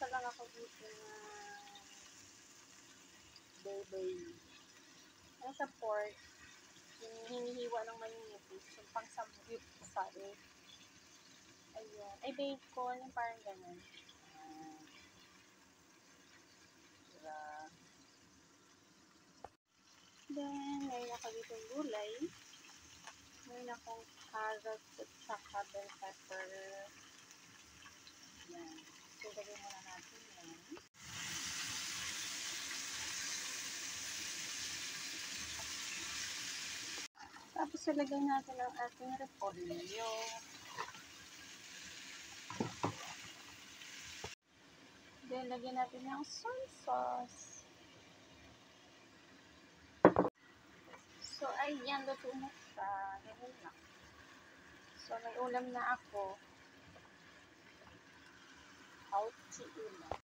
nag-almusal lang ako dito na baby. Ano sa pork, yung hinihiwa ng maninipis, yung pang samgyup, sabi. Ayun. Ay, bacon, yung parang ganun. Diba? Then, mayroon ako dito gulay. Mayroon akong carrots at saka bell pepper. Yan. So, lagyan muna natin yan. Tapos, ilagay natin ang ating repolyo. Then, lagyan natin yung soy sauce. So, ayan, luto na siya. Ganun lang. So, may ulam na ako. Healthy ulam.